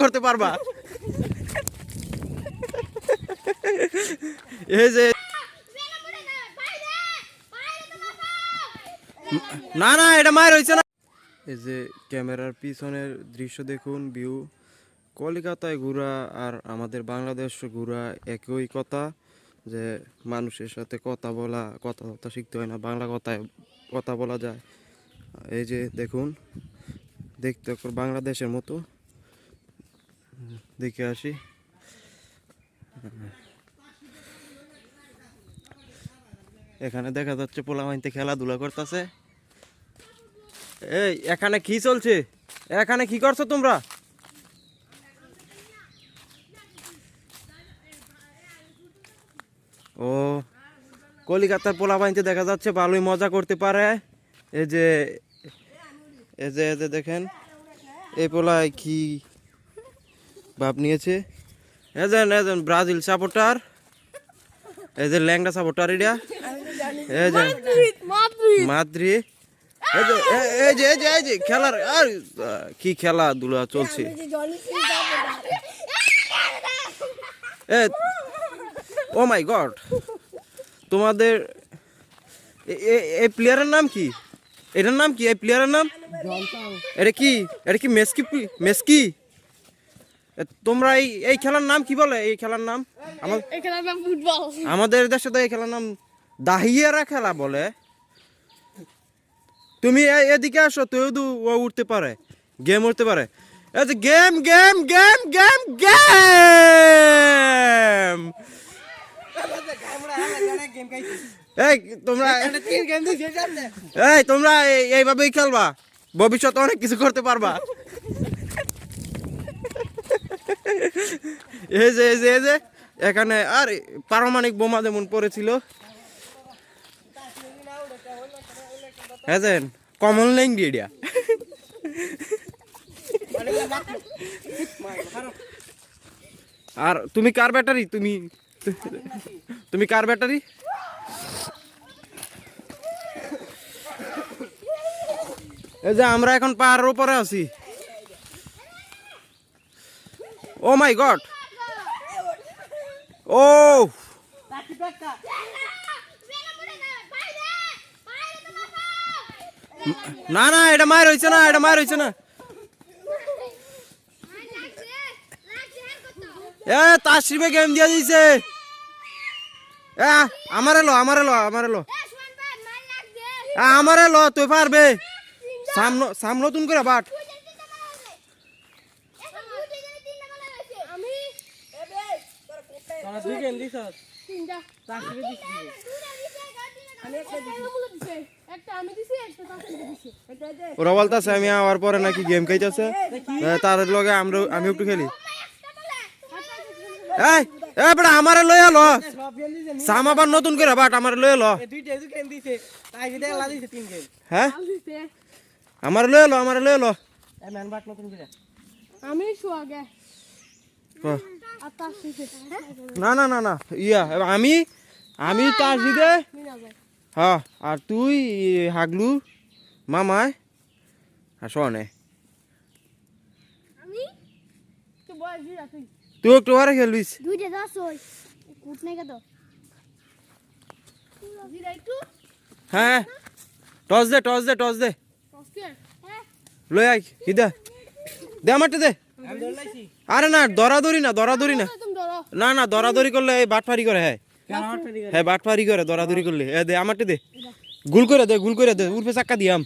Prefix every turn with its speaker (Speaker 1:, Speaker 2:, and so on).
Speaker 1: করতে পারবা। এই যে না না এটা মায়ের হয়েছে না। এই যে ক্যামেরার পিছনের দৃশ্য দেখুন, ভিউ। কলকাতায় ঘোরা আর আমাদের বাংলাদেশে ঘোরা একই কথা, যে মানুষের সাথে কথা বলা, কথাবার্তা শিখতে হয় না, বাংলা কথায় কথা বলা যায়। এই যে দেখুন, দেখতে বাংলাদেশের মতো। দেখে আসি। এখানে দেখা যাচ্ছে পোলামাইনতে খেলাধুলা করতেছে। এই এখানে কি চলছে? এখানে কি করছো তোমরা? ও, কলিকাতার পোলাপাইনতে দেখা যাচ্ছে ভালোই মজা করতে পারে। এই যে এই যে এই যে দেখেন, এই পোলায় কি ভাব নিয়েছে। এজন ব্রাজিল সাপোর্টার, এই যে ল্যাংড়া সাপোর্টার, এটা এই যে মাদ্রিদ। এই যে খেলার আর কি খেলাধুলা চলছে। ও মাই গড, তোমাদের এই প্লেয়ারের নাম কি? এটার নাম কি? এই প্লেয়ারের নাম এটা কি মেসকি? তোমরা এই খেলার নাম কি বলে? এই খেলার নাম আমাদের দেশে তো এই খেলার নাম দাহিয়ারা খেলা বলে। তুমি এদিকে আসো, তুই উঠতে পারে, গেম উঠতে পারে। এই যে game game game game game. এই তোমরা এইভাবেই খেলবা, ভবিষ্যতে অনেক কিছু করতে পারবা। এই যে এখানে আর পারমাণবিক বোমা যেমন পড়েছিল, হ্যাঁ কমন ল্যাঙ্গুয়েজ এরিয়া। আর তুমি কার ব্যাটারি? তুমি কার ব্যাটারি? এই যে আমরা এখন পাহাড়ের উপরে আছি। ও মাই গড, ও না না এটা মায়ের হয়েছে না, এটা মায়ের হয়েছে না। তাশরিফে গেম দিয়ে দিয়েছে। আমারে লো তুই পারবে। সাম নতুন করে বাট। ওরা বলতেছে আমি আওয়ার পরে নাকি গেম খাইতেছে, তার লগে আমি একটু খেলি। আমারে লয়ে লো সাম আবার নতুন করে বাট, আমারে লয়ে লো। হ্যাঁ আমারে লয়ে লো। না না না না ইয়া আমি তাস দিতে। হ্যাঁ আর তুই হাগলু মামায় আর শোনে, তুই একটু পরে খেলবিস। হ্যাঁ টস দে লই আই হিদা দে আমারটা দে। আরে না দরাদরি না না না দরাদরি করলে এই বাটফারি করে। হ্যাঁ বাটফারি করে দরাদরি করলে। দে আমারটা দে, গুল করে দে উর্ফে চাক্কা দিয়াম।